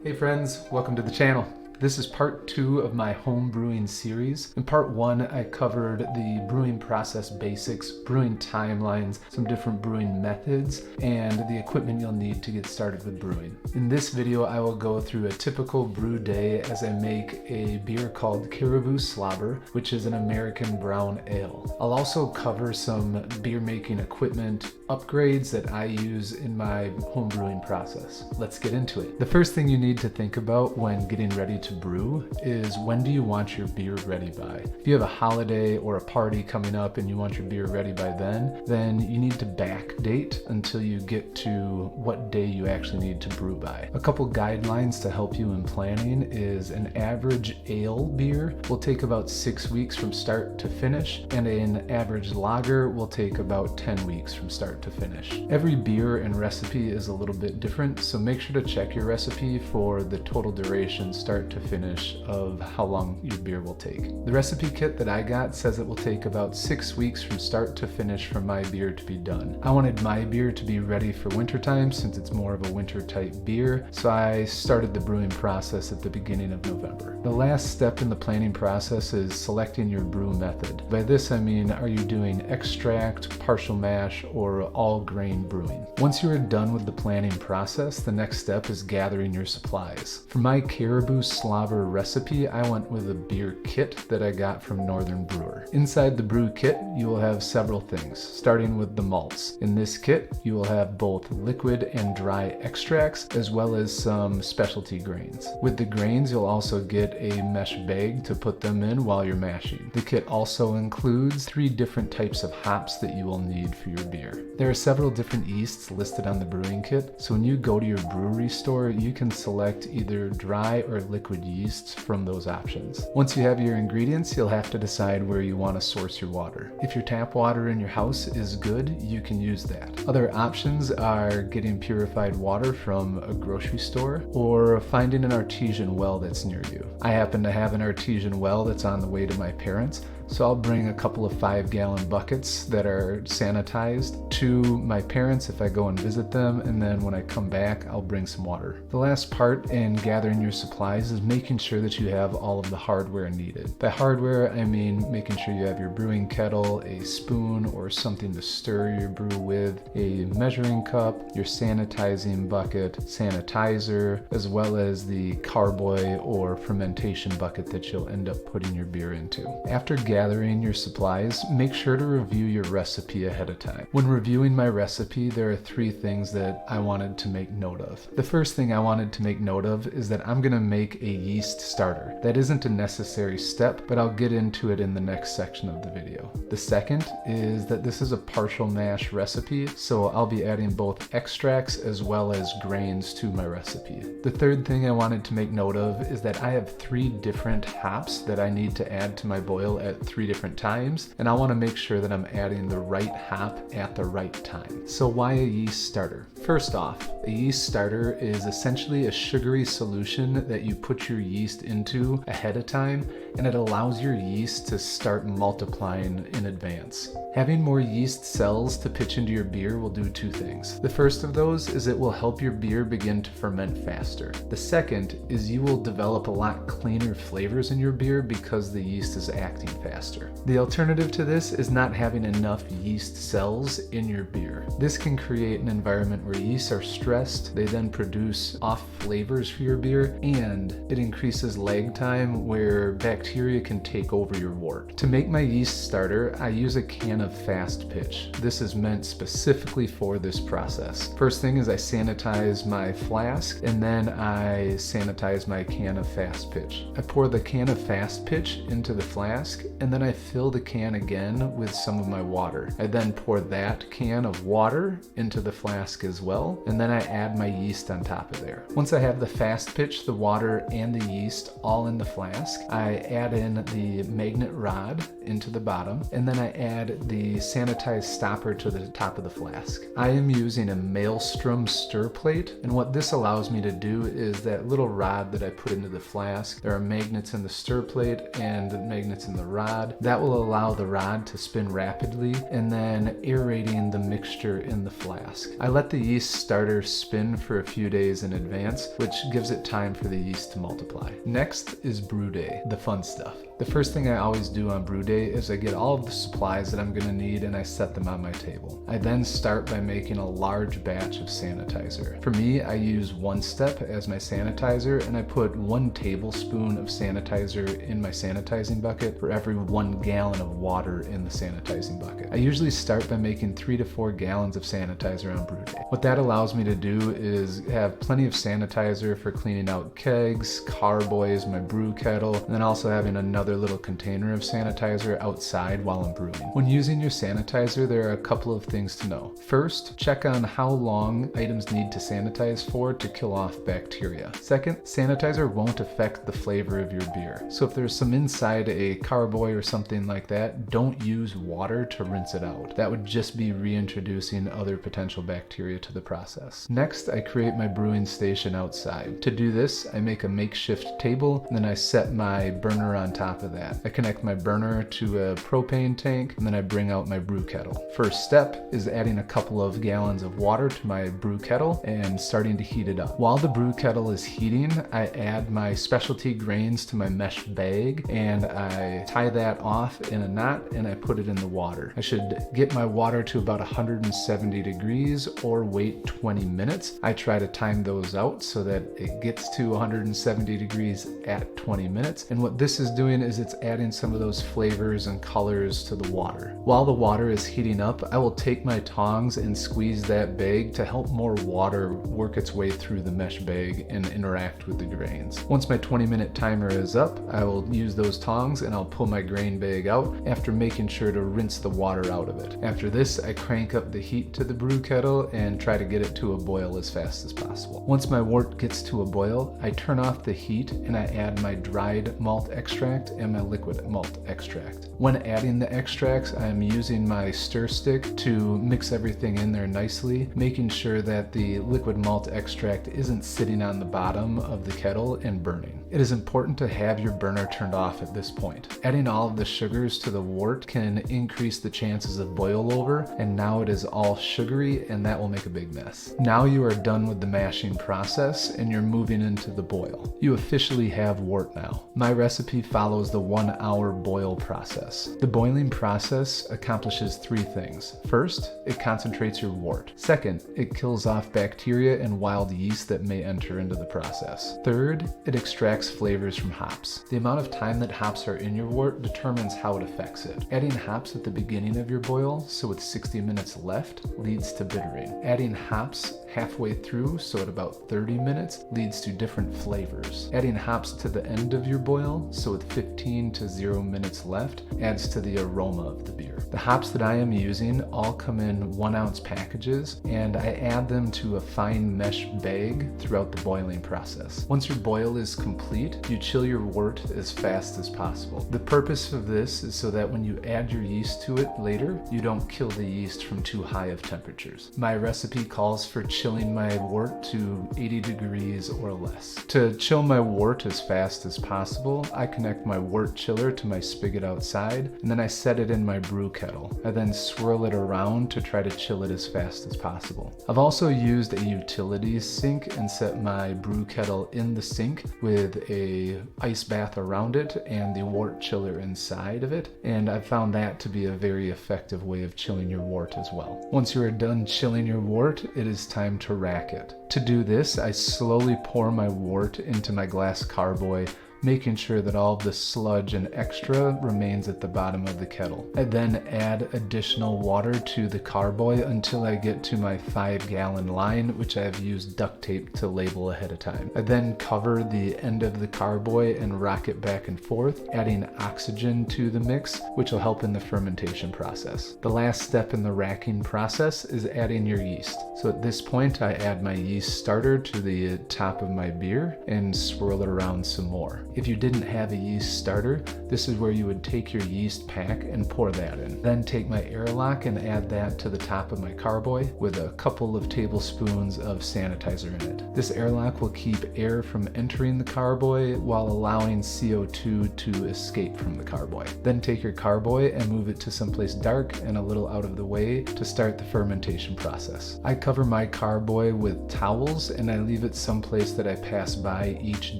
Hey friends, welcome to the channel. This is part 2 of my home brewing series. In part 1, I covered the brewing process basics, brewing timelines, some different brewing methods, and the equipment you'll need to get started with brewing. In this video, I will go through a typical brew day as I make a beer called Caribou Slobber, which is an American brown ale. I'll also cover some beer making equipment upgrades that I use in my home brewing process. Let's get into it. The first thing you need to think about when getting ready to brew is when do you want your beer ready by? If you have a holiday or a party coming up and you want your beer ready by then you need to backdate until you get to what day you actually need to brew by. A couple guidelines to help you in planning is an average ale beer will take about 6 weeks from start to finish, and an average lager will take about 10 weeks from start to finish. Every beer and recipe is a little bit different, so make sure to check your recipe for the total duration start to finish of how long your beer will take. The recipe kit that I got says it will take about 6 weeks from start to finish for my beer to be done. I wanted my beer to be ready for wintertime since it's more of a winter type beer, so I started the brewing process at the beginning of November. The last step in the planning process is selecting your brew method. By this I mean, are you doing extract, partial mash, or all grain brewing? Once you are done with the planning process, the next step is gathering your supplies. For my Caribou Slobber recipe, I went with a beer kit that I got from Northern Brewer. Inside the brew kit, you will have several things, starting with the malts. In this kit, you will have both liquid and dry extracts, as well as some specialty grains. With the grains, you'll also get a mesh bag to put them in while you're mashing. The kit also includes 3 different types of hops that you will need for your beer. There are several different yeasts listed on the brewing kit, so when you go to your brewery store, you can select either dry or liquid yeasts from those options. Once you have your ingredients, you'll have to decide where you want to source your water. If your tap water in your house is good, you can use that. Other options are getting purified water from a grocery store or finding an artesian well that's near you. I happen to have an artesian well that's on the way to my parents', so I'll bring a couple of 5-gallon buckets that are sanitized to my parents if I go and visit them, and then when I come back, I'll bring some water. The last part in gathering your supplies is making sure that you have all of the hardware needed. By hardware, I mean making sure you have your brewing kettle, a spoon or something to stir your brew with, a measuring cup, your sanitizing bucket, sanitizer, as well as the carboy or fermentation bucket that you'll end up putting your beer into. After gathering your supplies, make sure to review your recipe ahead of time. When reviewing my recipe, there are 3 things that I wanted to make note of. The first thing I wanted to make note of is that I'm going to make a yeast starter. That isn't a necessary step, but I'll get into it in the next section of the video. The second is that this is a partial mash recipe, so I'll be adding both extracts as well as grains to my recipe. The third thing I wanted to make note of is that I have 3 different hops that I need to add to my boil at 3 different times, and I want to make sure that I'm adding the right hop at the right time. So why a yeast starter? First off, a yeast starter is essentially a sugary solution that you put your yeast into ahead of time, and it allows your yeast to start multiplying in advance. Having more yeast cells to pitch into your beer will do 2 things. The first of those is it will help your beer begin to ferment faster. The second is you will develop a lot cleaner flavors in your beer because the yeast is acting faster. The alternative to this is not having enough yeast cells in your beer. This can create an environment where yeasts are stressed, they then produce off flavors for your beer, and it increases lag time where bacteria can take over your wort. To make my yeast starter, I use a can of fast pitch. This is meant specifically for this process. First thing is I sanitize my flask, and then I sanitize my can of fast pitch. I pour the can of fast pitch into the flask, and then I fill the can again with some of my water. I then pour that can of water into the flask as well, and then I add my yeast on top of there. Once I have the fast pitch, the water, and the yeast all in the flask, I add in the magnet rod into the bottom, and then I add the sanitized stopper to the top of the flask. I am using a Maelstrom stir plate, and what this allows me to do is that little rod that I put into the flask, there are magnets in the stir plate and magnets in the rod. That will allow the rod to spin rapidly and then aerating the mixture in the flask. I let the yeast starter spin for a few days in advance, which gives it time for the yeast to multiply. Next is brew day, the fun stuff. The first thing I always do on brew day is I get all of the supplies that I'm going to need and I set them on my table. I then start by making a large batch of sanitizer. For me, I use One Step as my sanitizer, and I put 1 tablespoon of sanitizer in my sanitizing bucket for every 1 gallon of water in the sanitizing bucket. I usually start by making 3 to 4 gallons of sanitizer on brew day. What that allows me to do is have plenty of sanitizer for cleaning out kegs, carboys, my brew kettle, and then also having another little container of sanitizer outside while I'm brewing. When using your sanitizer, there are a couple of things to know. First, check on how long items need to sanitize for to kill off bacteria. Second, sanitizer won't affect the flavor of your beer. So if there's some inside a carboy or something like that, don't use water to rinse it out. That would just be reintroducing other potential bacteria to the process. Next, I create my brewing station outside. To do this, I make a makeshift table, and then I set my burner on top of that. I connect my burner to a propane tank, and then I bring out my brew kettle. First step is adding a couple of gallons of water to my brew kettle and starting to heat it up. While the brew kettle is heating, I add my specialty grains to my mesh bag, and I tie that off in a knot, and I put it in the water. I should get my water to about 170 degrees or wait 20 minutes. I try to time those out so that it gets to 170 degrees at 20 minutes. And what this is doing is it's adding some of those flavors and colors to the water. While the water is heating up, I will take my tongs and squeeze that bag to help more water work its way through the mesh bag and interact with the grains. Once my 20-minute timer is up, I will use those tongs and I'll pull my grain bag out after making sure to rinse the water out of it. After this, I crank up the heat to the brew kettle and try to get it to a boil as fast as possible. Once my wort gets to a boil, I turn off the heat and I add my dried malt extract and my liquid malt extract. When adding the extracts, I'm using my stir stick to mix everything in there nicely, making sure that the liquid malt extract isn't sitting on the bottom of the kettle and burning. It is important to have your burner turned off at this point. Adding all of the sugars to the wort can increase the chances of boil over, and now it is all sugary and that will make a big mess. Now you are done with the mashing process and you're moving into the boil. You officially have wort now. My recipe follows the 1-hour boil process. The boiling process accomplishes 3 things. First, it concentrates your wort. Second, it kills off bacteria and wild yeast that may enter into the process. Third, it extracts flavors from hops. The amount of time that hops are in your wort determines how it affects it. Adding hops at the beginning of your boil, so with 60 minutes left, leads to bittering. Adding hops halfway through, so at about 30 minutes, leads to different flavors. Adding hops to the end of your boil, so with 15 to 0 minutes left, adds to the aroma of the beer. The hops that I am using all come in 1-ounce packages, and I add them to a fine mesh bag throughout the boiling process. Once your boil is complete, you chill your wort as fast as possible. The purpose of this is so that when you add your yeast to it later, you don't kill the yeast from too high of temperatures. My recipe calls for chilling my wort to 80 degrees or less. To chill my wort as fast as possible, I connect my wort chiller to my spigot outside, and then I set it in my brew kettle. I then swirl it around to try to chill it as fast as possible. I've also used a utilities sink and set my brew kettle in the sink with a ice bath around it and the wort chiller inside of it, and I've found that to be a very effective way of chilling your wort as well. Once you are done chilling your wort, it is time to rack it. To do this, I slowly pour my wort into my glass carboy, making sure that all of the sludge and extra remains at the bottom of the kettle. I then add additional water to the carboy until I get to my 5-gallon line, which I have used duct tape to label ahead of time. I then cover the end of the carboy and rock it back and forth, adding oxygen to the mix, which will help in the fermentation process. The last step in the racking process is adding your yeast. So at this point, I add my yeast starter to the top of my beer and swirl it around some more. If you didn't have a yeast starter, this is where you would take your yeast pack and pour that in. Then take my airlock and add that to the top of my carboy with a couple of tablespoons of sanitizer in it. This airlock will keep air from entering the carboy while allowing CO2 to escape from the carboy. Then take your carboy and move it to someplace dark and a little out of the way to start the fermentation process. I cover my carboy with towels and I leave it someplace that I pass by each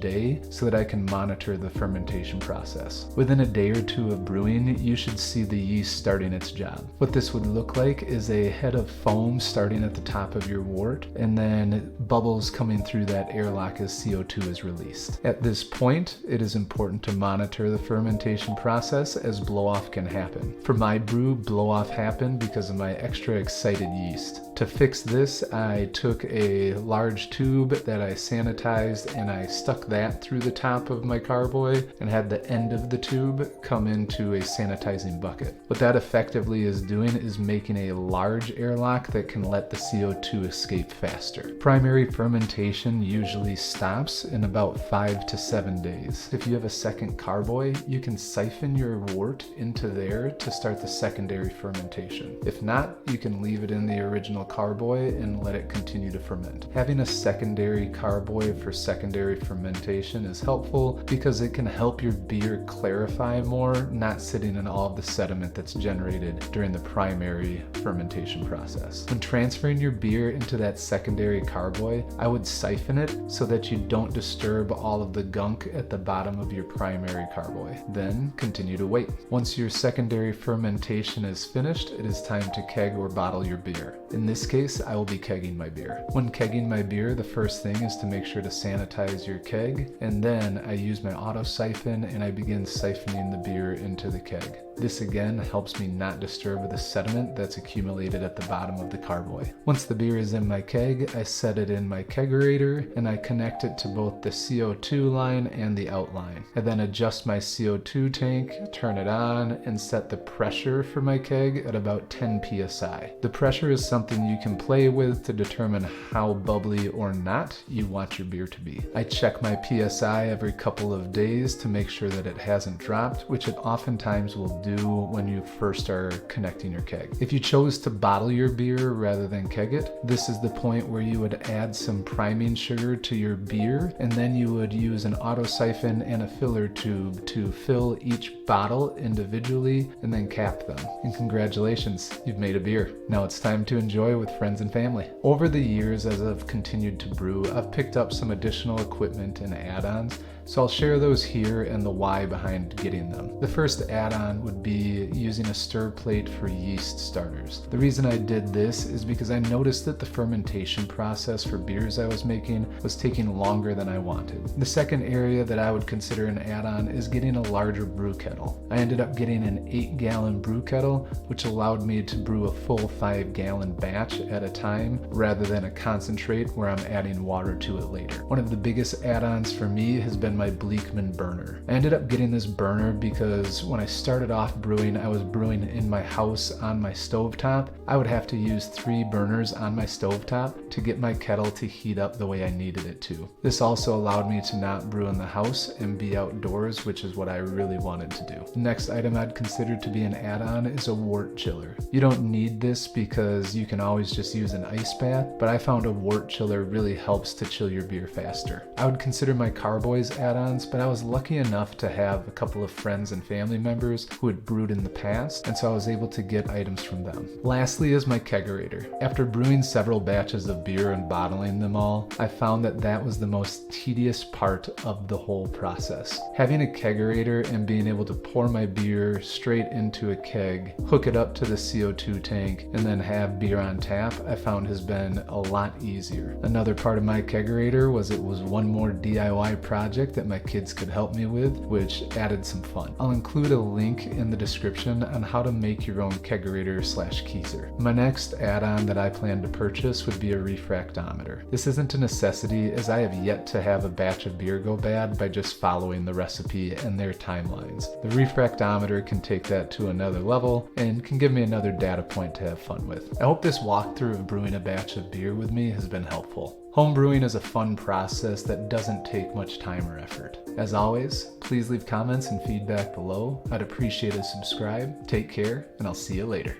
day so that I can monitor the fermentation process. Within a day or two of brewing, you should see the yeast starting its job. What this would look like is a head of foam starting at the top of your wort and then bubbles coming through that airlock as CO2 is released. At this point, it is important to monitor the fermentation process as blow-off can happen. For my brew, blow-off happened because of my extra excited yeast. To fix this, I took a large tube that I sanitized and I stuck that through the top of my carboy and had the end of the tube come into a sanitizing bucket. What that effectively is doing is making a large airlock that can let the CO2 escape faster. Primary fermentation usually stops in about 5 to 7 days. If you have a second carboy, you can siphon your wort into there to start the secondary fermentation. If not, you can leave it in the original carboy and let it continue to ferment. Having a secondary carboy for secondary fermentation is helpful because it can help your beer clarify more, not sitting in all of the sediment that's generated during the primary fermentation process. When transferring your beer into that secondary carboy, I would siphon it so that you don't disturb all of the gunk at the bottom of your primary carboy. Then continue to wait. Once your secondary fermentation is finished, it is time to keg or bottle your beer. In this case, I will be kegging my beer. When kegging my beer, the first thing is to make sure to sanitize your keg, and then I use my auto siphon and I begin siphoning the beer into the keg. This again helps me not disturb the sediment that's accumulated at the bottom of the carboy. Once the beer is in my keg, I set it in my kegerator and I connect it to both the CO2 line and the outline. I then adjust my CO2 tank, turn it on, and set the pressure for my keg at about 10 psi. The pressure is something you can play with to determine how bubbly or not you want your beer to be. I check my psi every couple of days to make sure that it hasn't dropped, which it oftentimes will do when you first are connecting your keg. If you chose to bottle your beer rather than keg it, this is the point where you would add some priming sugar to your beer, and then you would use an auto siphon and a filler tube to fill each bottle individually and then cap them. And congratulations, you've made a beer. Now it's time to enjoy with friends and family. Over the years, as I've continued to brew, I've picked up some additional equipment and add-ons, so I'll share those here and the why behind getting them. The first add-on would be using a stir plate for yeast starters. The reason I did this is because I noticed that the fermentation process for beers I was making was taking longer than I wanted. The second area that I would consider an add-on is getting a larger brew kettle. I ended up getting an 8-gallon brew kettle, which allowed me to brew a full 5-gallon batch at a time rather than a concentrate where I'm adding water to it later. One of the biggest add-ons for me has been my Bleakman burner. I ended up getting this burner because when I started off brewing, I was brewing in my house on my stovetop. I would have to use 3 burners on my stovetop to get my kettle to heat up the way I needed it to. This also allowed me to not brew in the house and be outdoors, which is what I really wanted to do. The next item I'd consider to be an add-on is a wort chiller. You don't need this because you can always just use an ice bath, but I found a wort chiller really helps to chill your beer faster. I would consider my carboys add-ons, but I was lucky enough to have a couple of friends and family members who had brewed in the past, and so I was able to get items from them. Lastly is my kegerator. After brewing several batches of beer and bottling them all, I found that that was the most tedious part of the whole process. Having a kegerator and being able to pour my beer straight into a keg, hook it up to the CO2 tank, and then have beer on tap, I found has been a lot easier. Another part of my kegerator was it was one more DIY project that my kids could help me with, which added some fun. I'll include a link in the description on how to make your own kegerator/keezer. My next add-on that I plan to purchase would be a refractometer. This isn't a necessity as I have yet to have a batch of beer go bad by just following the recipe and their timelines. The refractometer can take that to another level and can give me another data point to have fun with. I hope this walkthrough of brewing a batch of beer with me has been helpful. Homebrewing is a fun process that doesn't take much time or effort. As always, please leave comments and feedback below. I'd appreciate a subscribe. Take care, and I'll see you later.